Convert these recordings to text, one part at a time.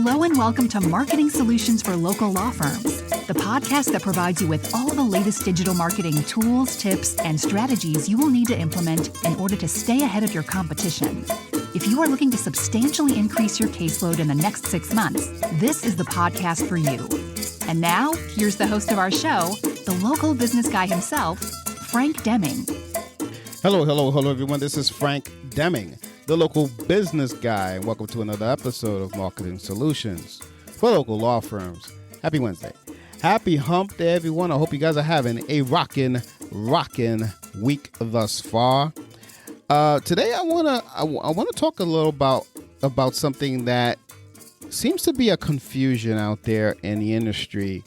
Hello and welcome to Marketing Solutions for Local Law Firms, the podcast that provides you with all the latest digital marketing tools, tips, and strategies you will need to implement in order to stay ahead of your competition. If you are looking to substantially increase your caseload in the next 6 months, this is the podcast for you. And now, here's the host of our show, the local business guy himself, Frank Deming. Hello, everyone. This is Frank Deming, the local business guy, and welcome to another episode of Marketing Solutions for Local Law Firms. Happy Wednesday. Happy hump day, everyone. I hope you guys are having a rockin' week thus far. Today, I wanna talk a little about something that seems to be a confusion out there in the industry,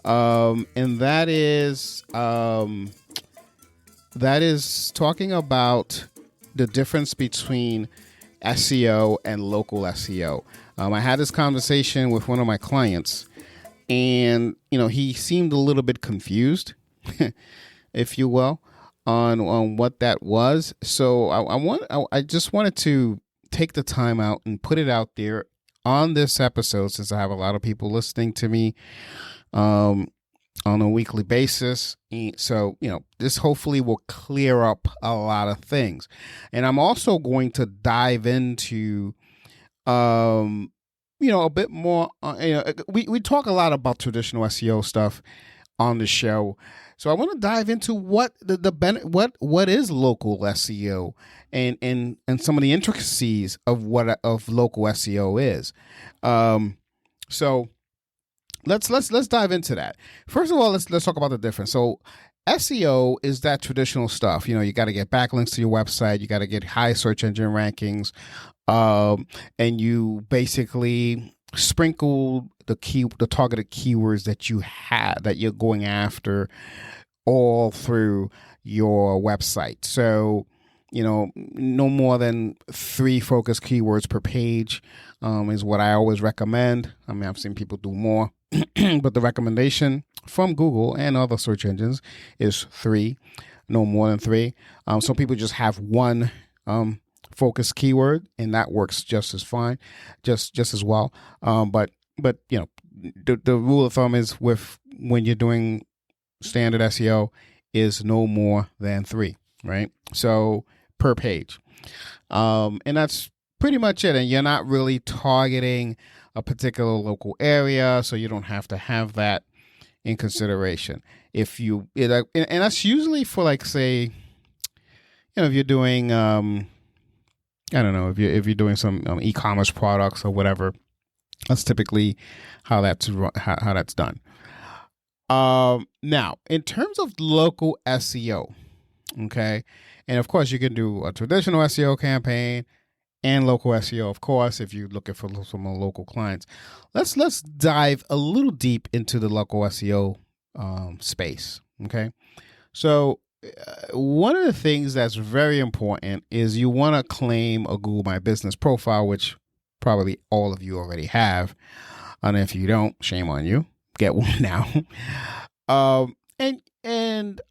and that is talking about the difference between SEO and local SEO. I had this conversation with one of my clients, and he seemed a little bit confused, if you will, on what that was. So I just wanted to take the time out and put it out there on this episode, since I have a lot of people listening to me on a weekly basis. So, this hopefully will clear up a lot of things. And I'm also going to dive into, a bit more. We talk a lot about traditional SEO stuff on the show. So I want to dive into what what is local SEO and some of the intricacies of what local SEO is. So let's dive into that. First of all, let's talk about the difference. So SEO is that traditional stuff. You got to get backlinks to your website. You got to get high search engine rankings, and you basically sprinkle the targeted keywords that you have, that you're going after, all through your website. So no more than 3 focus keywords per page is what I always recommend. I mean, I've seen people do more, but the recommendation from Google and other search engines is 3, no more than 3. Some people just have one focus keyword, and that works just as fine, just as well. But the rule of thumb is when you're doing standard SEO is no more than 3, right? So per page. And that's pretty much it. And you're not really targeting a particular local area, so you don't have to have that in consideration. And that's usually for, like, say, if you're doing, I don't know, if you're doing some e-commerce products or whatever, that's typically how that's done. Now, in terms of local SEO, okay, and of course you can do a traditional SEO campaign and local SEO, of course, if you're looking for some more local clients. Let's dive a little deep into the local SEO space, okay? So one of the things that's very important is you want to claim a Google My Business profile, which probably all of you already have. And if you don't, shame on you. Get one now. And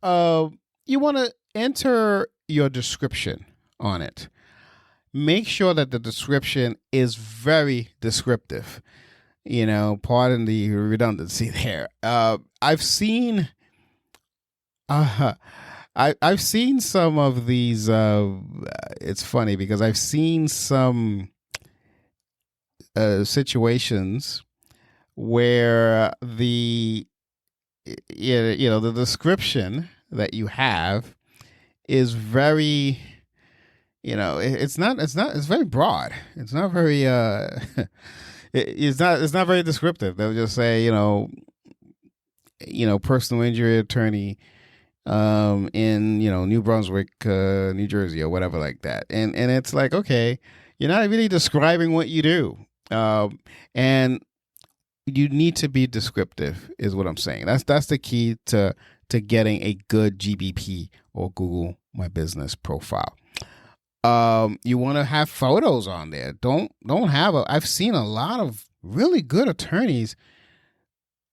you want to enter your description on it. Make sure that the description is very descriptive. Pardon the redundancy there. I've seen some of these. It's funny because I've seen some situations where the description that you have is very, it's very broad. It's not very it's not very descriptive. They'll just say, personal injury attorney in New Brunswick, New Jersey, or whatever like that. And it's like, okay, you're not really describing what you do. And you need to be descriptive, is what I'm saying. That's the key to getting a good GBP or Google My Business profile. You want to have photos on there. Don't have I've seen a lot of really good attorneys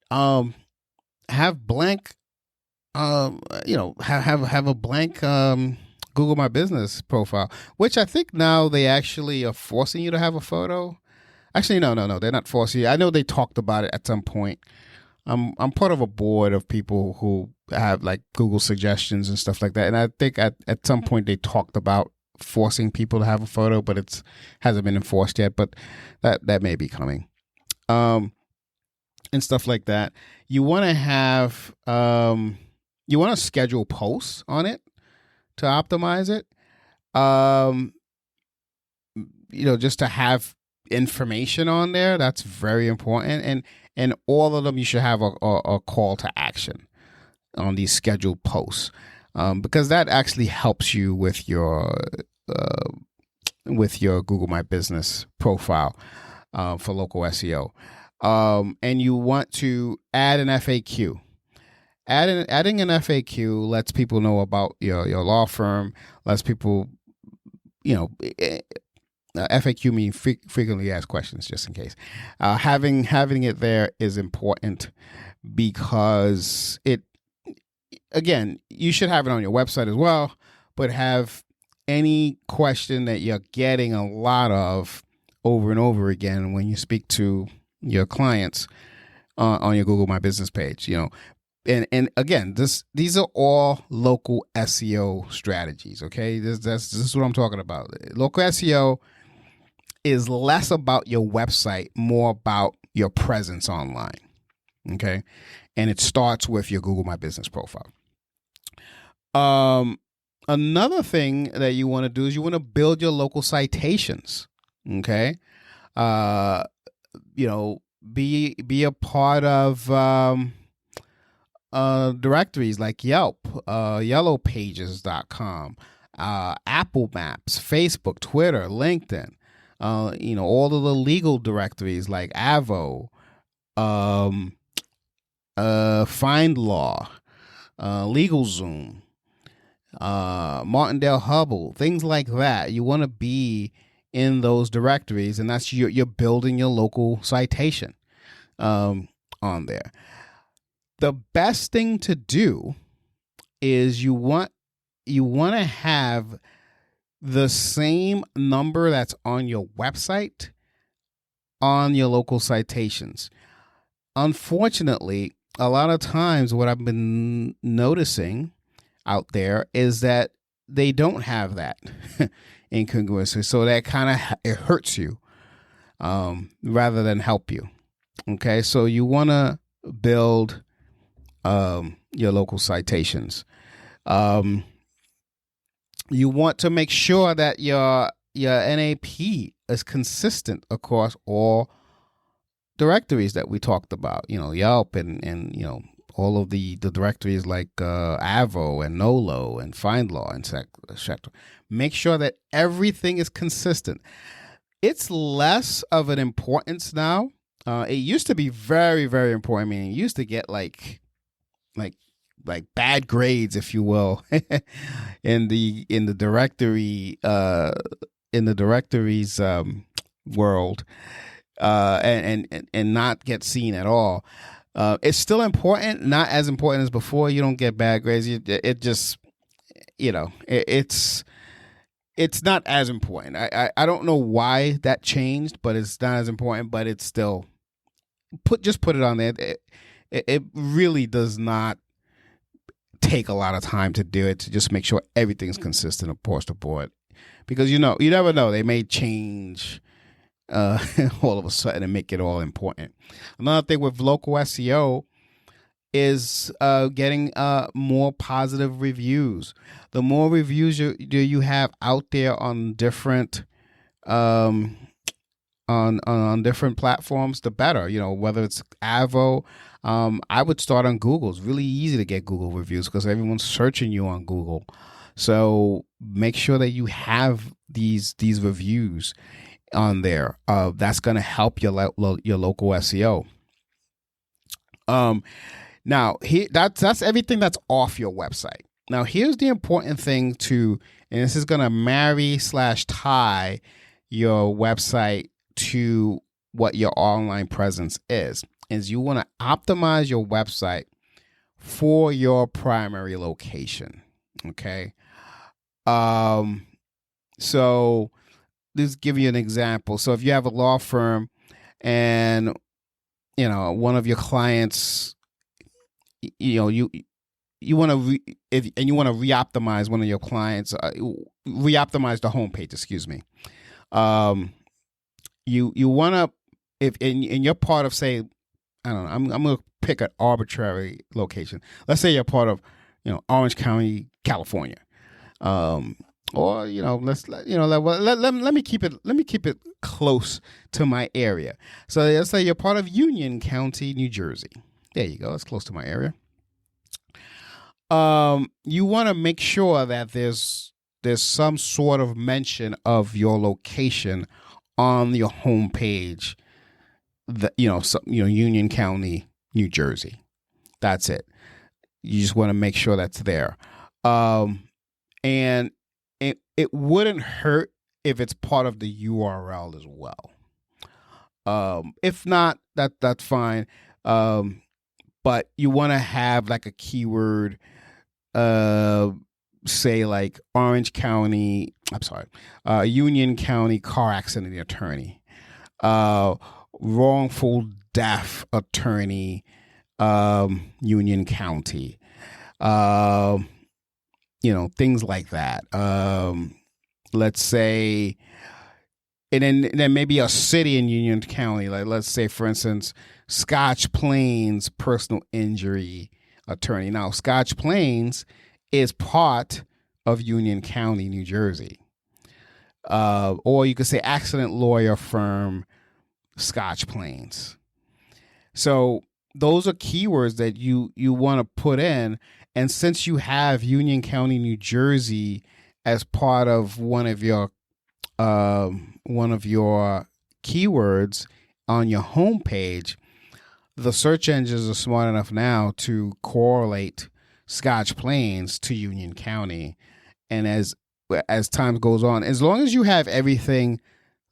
have blank have a blank Google My Business profile, which I think now they actually are forcing you to have a photo. Actually, no. They're not forcing you. I know they talked about it at some point. I'm part of a board of people who have like Google suggestions and stuff like that. And I think at some point they talked about forcing people to have a photo, but it's hasn't been enforced yet. But that may be coming. And stuff like that. You want to have you want to schedule posts on it to optimize it. Just to have information on there, that's very important. And all of them, you should have a call to action on these scheduled posts, because that actually helps you with your Google My Business profile for local SEO. And you want to add an FAQ. Adding an FAQ lets people know about your law firm, lets people, FAQ means frequently asked questions, just in case. Having it there is important because you should have it on your website as well, but have any question that you're getting a lot of over and over again when you speak to your clients on your Google My Business page, And again, these are all local SEO strategies. Okay, this is what I'm talking about. Local SEO is less about your website, more about your presence online. Okay, and it starts with your Google My Business profile. Another thing that you want to do is you want to build your local citations. Okay, be a part of directories like Yelp, yellowpages.com, Apple Maps, Facebook, Twitter, LinkedIn, all of the legal directories like Avo, FindLaw, LegalZoom, Martindale Hubble, things like that. You want to be in those directories, and that's you're building your local citation on there. The best thing to do is you want to have the same number that's on your website on your local citations. Unfortunately, a lot of times what I've been noticing out there is that they don't have that incongruency. So that kind of it hurts you rather than help you. Okay, so you want to build your local citations. You want to make sure that your NAP is consistent across all directories that we talked about. Yelp and all of the directories like Avo and Nolo and FindLaw and etc. Make sure that everything is consistent. It's less of an importance now. It used to be very, very important. I mean, it used to get like bad grades, if you will, in the directory directories world, and not get seen at all. It's still important, not as important as before. You don't get bad grades. It's not as important. I don't know why that changed, but it's not as important. But it's still put it on there. It really does not take a lot of time to do it, to just make sure everything's consistent across the board, because you never know, they may change all of a sudden and make it all important. Another thing with local SEO is getting more positive reviews. The more reviews you have out there on different on different platforms, the better. Whether it's Avo, I would start on Google. It's really easy to get Google reviews because everyone's searching you on Google. So make sure that you have these reviews on there. That's going to help your local SEO. Now that's everything that's off your website. Now here's the important thing and this is going to marry/tie your website to what your online presence is you want to optimize your website for your primary location. Okay. So let's give you an example. So if you have a law firm and one of your clients, you want to you want to reoptimize one of your clients, reoptimize the homepage. Excuse me. You want to, if in you're part of, say, I don't know, I'm going to pick an arbitrary location. Let's say you're part of, Orange County, California. Or let me keep it close to my area. So let's say you're part of Union County, New Jersey. There you go. It's close to my area. You want to make sure that there's some sort of mention of your location on your homepage. Union County, New Jersey. That's it. You just want to make sure that's there. And it wouldn't hurt if it's part of the URL as well. If not, that's fine. But you want to have like a keyword, say like Union County car accident attorney, wrongful death attorney, Union County, things like that. Let's say, and then maybe a city in Union County, like let's say, for instance, Scotch Plains personal injury attorney. Now, Scotch Plains is part of Union County, New Jersey. Or you could say accident lawyer firm, Scotch Plains. So those are keywords that you want to put in. And since you have Union County, New Jersey as part of one of your keywords on your homepage, the search engines are smart enough now to correlate Scotch Plains to Union County. And as time goes on, as long as you have everything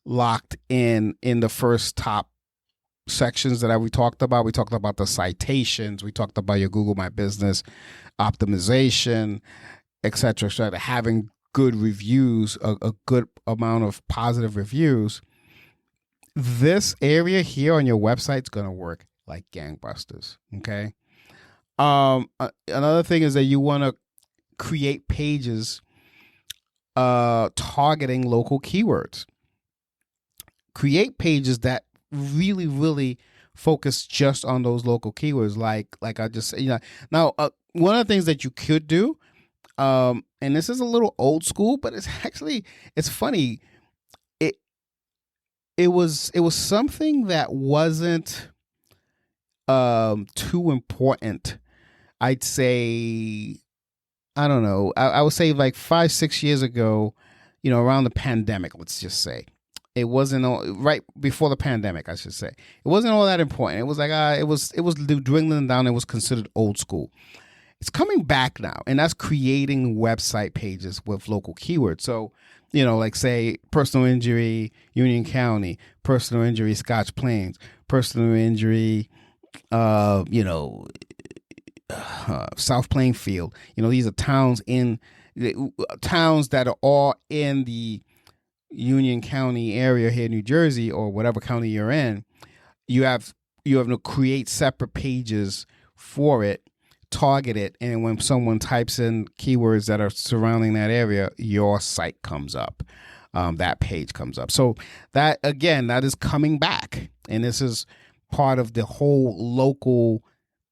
locked in the first top sections that we talked about the citations, we talked about your Google My Business optimization, etc., having good reviews, a good amount of positive reviews. This area here on your website is going to work like gangbusters. Okay. Another thing is that you want to create pages targeting local keywords. Create pages that really, really focus just on those local keywords. Like I just said, now one of the things that you could do, and this is a little old school, but it's funny. It was something that wasn't too important. I'd say, I don't know. I would say like 5-6 years ago, around the pandemic, let's just say. It wasn't right before the pandemic, I should say. It wasn't all that important. It was like it was dwindling down. It was considered old school. It's coming back now, and that's creating website pages with local keywords. So, like say personal injury, Union County, personal injury, Scotch Plains, personal injury, South Plainfield. These are towns that are all in the Union County area here in New Jersey, or whatever county you're in. You have to create separate pages for it, target it, and when someone types in keywords that are surrounding that area, your site comes up. That page comes up. So that is coming back, and this is part of the whole local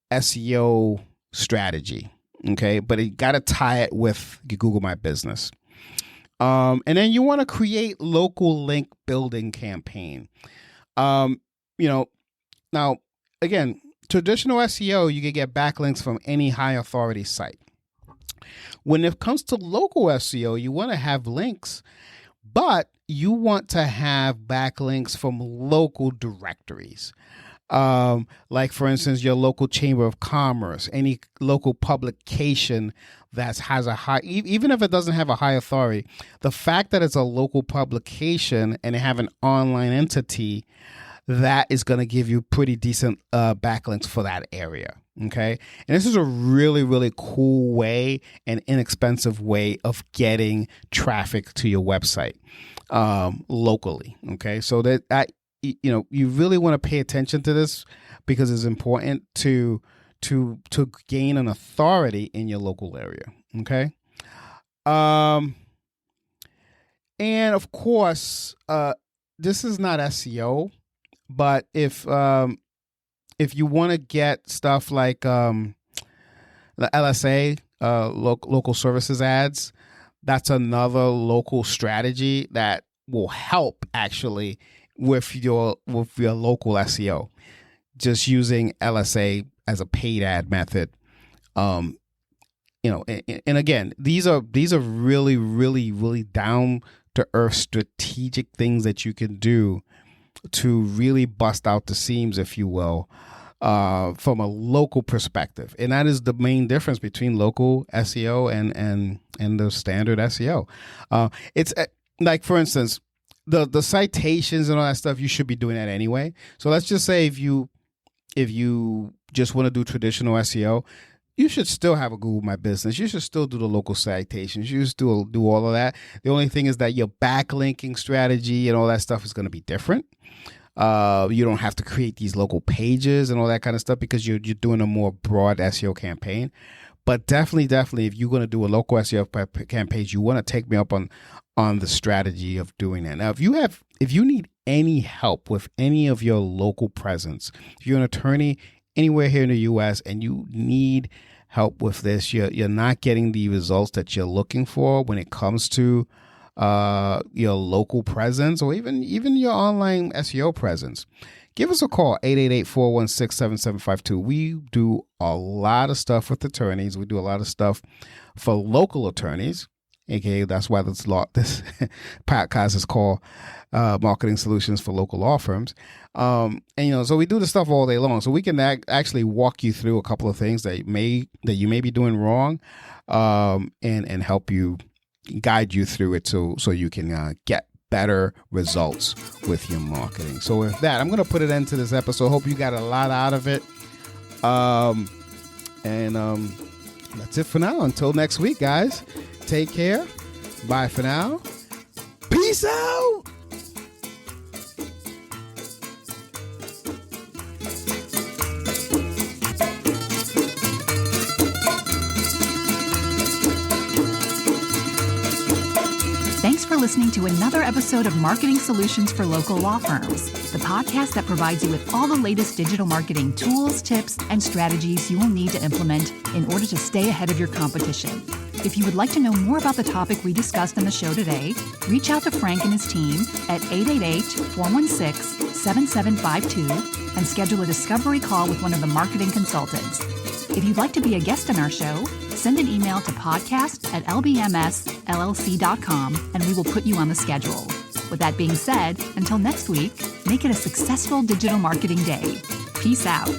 SEO strategy. Okay, but you got to tie it with your Google My Business. And then you want to create local link building campaign. Now again, traditional SEO, you can get backlinks from any high authority site. When it comes to local SEO, you want to have links, but you want to have backlinks from local directories. Like for instance, your local chamber of commerce, any local publication that has a high, even if it doesn't have a high authority, the fact that it's a local publication and they have an online entity, that is going to give you pretty decent backlinks for that area. Okay. And this is a really, really cool way and inexpensive way of getting traffic to your website locally. Okay. So that you really want to pay attention to this because it's important to gain an authority in your local area. Okay. And of course, this is not SEO, but if you want to get stuff like the LSA, local services ads, that's another local strategy that will help actually with your local SEO. Just using LSA as a paid ad method. And again, these are really, really, really down to earth strategic things that you can do to really bust out the seams, if you will, from a local perspective. And that is the main difference between local SEO and the standard SEO. It's like, for instance, the citations and all that stuff, you should be doing that anyway. So let's just say if you just want to do traditional SEO, you should still have a Google My Business. You should still do the local citations. You should still do all of that. The only thing is that your backlinking strategy and all that stuff is going to be different. You don't have to create these local pages and all that kind of stuff because you're doing a more broad SEO campaign. But definitely, if you're going to do a local SEO campaign, you want to take me up on the strategy of doing that. Now, if you need any help with any of your local presence, if you're an attorney anywhere here in the U.S. and you need help with this, you're not getting the results that you're looking for when it comes to your local presence or even your online SEO presence, give us a call, 888-416-7752. We do a lot of stuff with attorneys. We do a lot of stuff for local attorneys. AKA, that's why this podcast is called Marketing Solutions for Local Law Firms. So we do the stuff all day long. So we can actually walk you through a couple of things that you may be doing wrong, and help you, guide you through it so you can get better results with your marketing. So with that, I'm going to put it into this episode. Hope you got a lot out of it. That's it for now. Until next week, guys. Take care. Bye for now. Peace out. Thanks for listening to another episode of Marketing Solutions for Local Law Firms, the podcast that provides you with all the latest digital marketing tools, tips, and strategies you will need to implement in order to stay ahead of your competition. If you would like to know more about the topic we discussed on the show today, reach out to Frank and his team at 888-416-7752 and schedule a discovery call with one of the marketing consultants. If you'd like to be a guest on our show, send an email to podcast@lbmsllc.com and we will put you on the schedule. With that being said, until next week, make it a successful digital marketing day. Peace out.